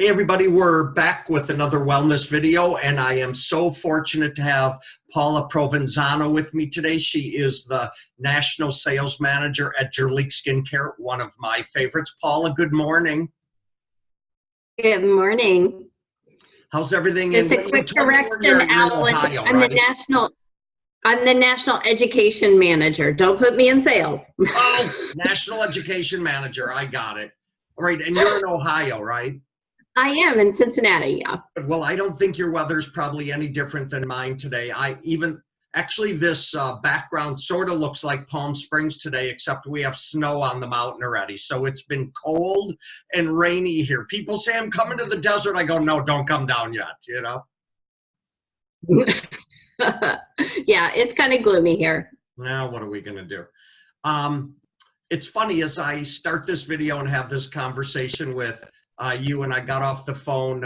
Hey everybody, we're back with another wellness video, and I am so fortunate to have Paula Provenzano with me today. She is the National Sales Manager at Jurlique Skincare, one of my favorites. Paula, good morning. Good morning. How's everything? Just a quick correction, Allan. Ohio, I'm right? I'm the National Education Manager. Don't put me in sales. Oh, National Education Manager. I got it. All right, and you're in Ohio, right? I am in Cincinnati, yeah. Well, I don't think your weather's probably any different than mine today. Actually, this background sort of looks like Palm Springs today, except we have snow on the mountain already. So it's been cold and rainy here. People say I'm coming to the desert. I go, no, don't come down yet, you know? Yeah, it's kind of gloomy here. Now, what are we going to do? It's funny, as I start this video and have this conversation with you, and I got off the phone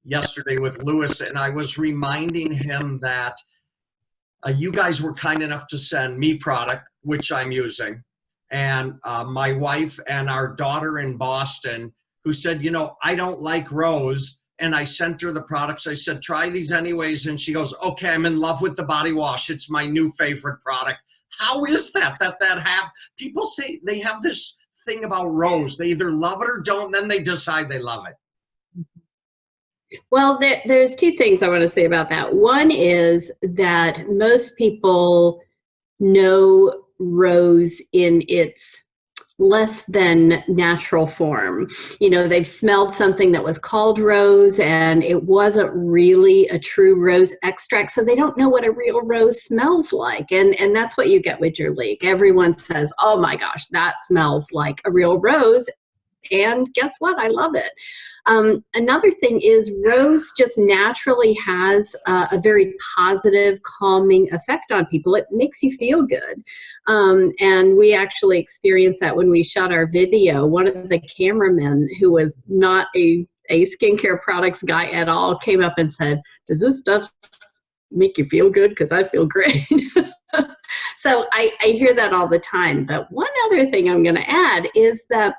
yesterday with Lewis, and I was reminding him that you guys were kind enough to send me product, which I'm using, and my wife and our daughter in Boston, who said, you know, I don't like rose, and I sent her the products. I said, try these anyways, and she goes, okay, I'm in love with the body wash. It's my new favorite product. How is that people say they have this thing about rose? They either love it or don't, then they decide they love it. Well, there's two things I want to say about that. One is that most people know rose in its less than natural form. You know, they've smelled something that was called rose and it wasn't really a true rose extract, so they don't know what a real rose smells like. And that's what you get with Jurlique. Everyone says, oh my gosh, that smells like a real rose. And guess what? I love it. Another thing is rose just naturally has a very positive, calming effect on people. It makes you feel good. And we actually experienced that when we shot our video. One of the cameramen, who was not a skincare products guy at all, came up and said, does this stuff make you feel good? Because I feel great. So I hear that all the time. But one other thing I'm going to add is that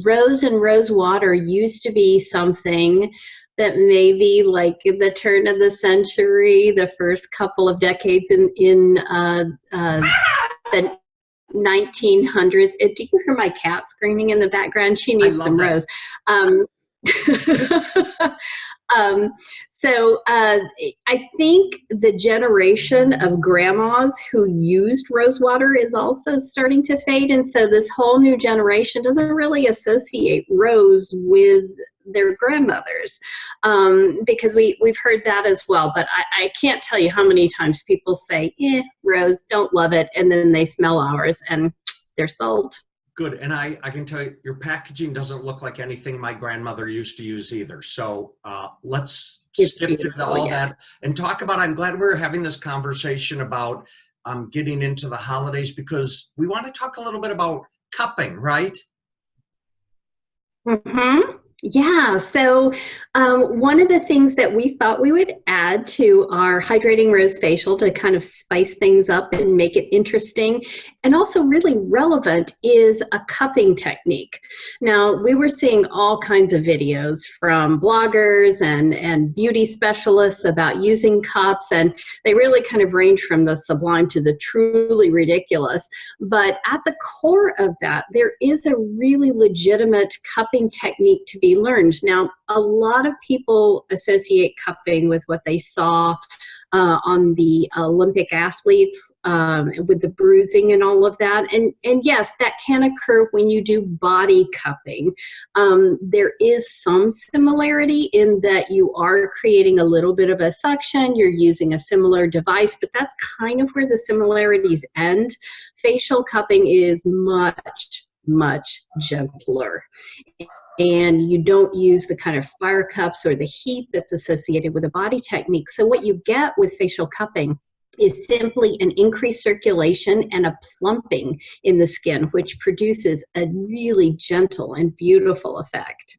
rose and rose water used to be something that maybe like the turn of the century, the first couple of decades in the 1900s. Do you hear my cat screaming in the background? She needs some rose. So I think the generation of grandmas who used rose water is also starting to fade. And so this whole new generation doesn't really associate rose with their grandmothers, because we've heard that as well. But I can't tell you how many times people say, rose, don't love it. And then they smell ours and they're sold. Good, and I can tell you, your packaging doesn't look like anything my grandmother used to use either. So let's skip through all that and talk about, I'm glad we're having this conversation about getting into the holidays, because we want to talk a little bit about cupping, right? Mm-hmm. Yeah, so one of the things that we thought we would add to our Hydrating Rose Facial to kind of spice things up and make it interesting and also really relevant is a cupping technique. Now, we were seeing all kinds of videos from bloggers and beauty specialists about using cups, and they really kind of range from the sublime to the truly ridiculous. But at the core of that, there is a really legitimate cupping technique to be learned. Now, a lot of people associate cupping with what they saw on the Olympic athletes with the bruising and all of that. And yes, that can occur when you do body cupping. There is some similarity in that you are creating a little bit of a suction, you're using a similar device, but that's kind of where the similarities end. Facial cupping is much, much gentler. And you don't use the kind of fire cups or the heat that's associated with a body technique. So what you get with facial cupping is simply an increased circulation and a plumping in the skin, which produces a really gentle and beautiful effect.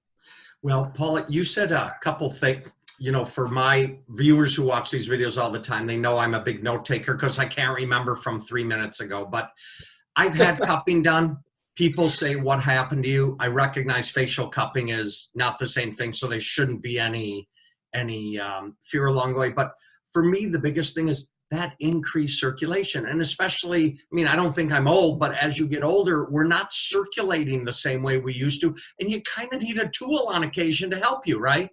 Well, Paula, you said a couple things. You know, for my viewers who watch these videos all the time, they know I'm a big note taker because I can't remember from 3 minutes ago. But I've had cupping done. people say, what happened to you? I recognize facial cupping is not the same thing, so there shouldn't be any fear along the way. But for me, the biggest thing is that increased circulation. And especially, I mean, I don't think I'm old, but as you get older, we're not circulating the same way we used to. And you kind of need a tool on occasion to help you, right?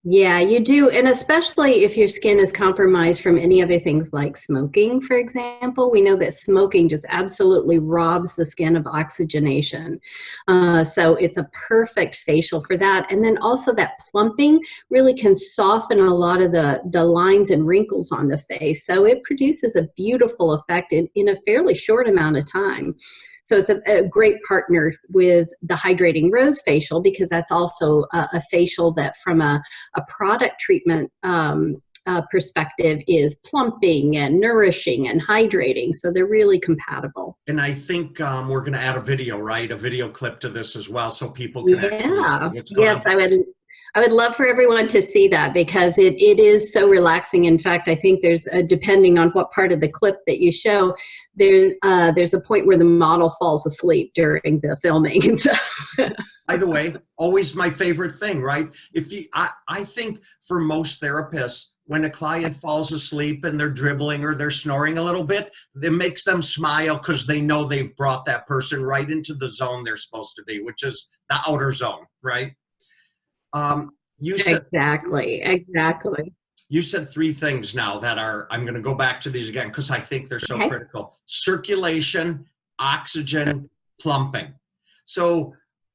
Yeah, you do. And especially if your skin is compromised from any other things like smoking, for example. We know that smoking just absolutely robs the skin of oxygenation. So it's a perfect facial for that. And then also that plumping really can soften a lot of the lines and wrinkles on the face. So it produces a beautiful effect in a fairly short amount of time. So it's a great partner with the Hydrating Rose facial, because that's also a facial that from a product treatment perspective is plumping and nourishing and hydrating. So they're really compatible. And I think we're going to add a video, right? A video clip to this as well, so people can actually see what's going on. Yes, I would love for everyone to see that, because it is so relaxing. In fact, I think there's depending on what part of the clip that you show, there's a point where the model falls asleep during the filming. So. By the way, always my favorite thing, right? I think for most therapists, when a client falls asleep and they're dribbling or they're snoring a little bit, it makes them smile because they know they've brought that person right into the zone they're supposed to be, which is the outer zone, right? You said exactly. You said three things now that I'm going to go back to these again because I think they're so critical: circulation, oxygen, plumping. So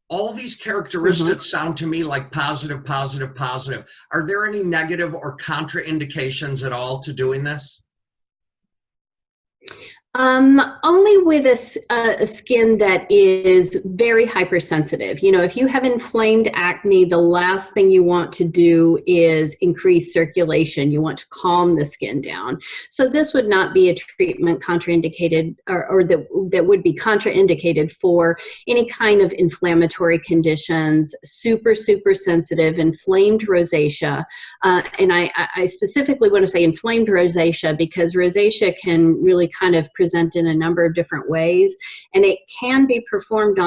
all these characteristics sound to me like positive, positive, positive. Are there any negative or contraindications at all to doing this? Only with a skin that is very hypersensitive. You know, if you have inflamed acne, the last thing you want to do is increase circulation. You want to calm the skin down. So this would not be a treatment contraindicated, or that would be contraindicated for any kind of inflammatory conditions, super, super sensitive, inflamed rosacea. And I specifically want to say inflamed rosacea, because rosacea can really kind of present in a number of different ways, and it can be performed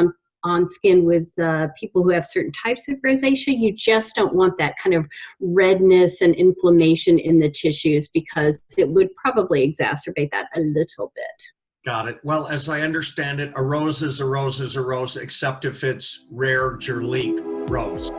on skin with people who have certain types of rosacea. You just don't want that kind of redness and inflammation in the tissues, because it would probably exacerbate that a little bit. Got it. Well, as I understand it, a rose is a rose is a rose, except if it's rare Jurlique rose.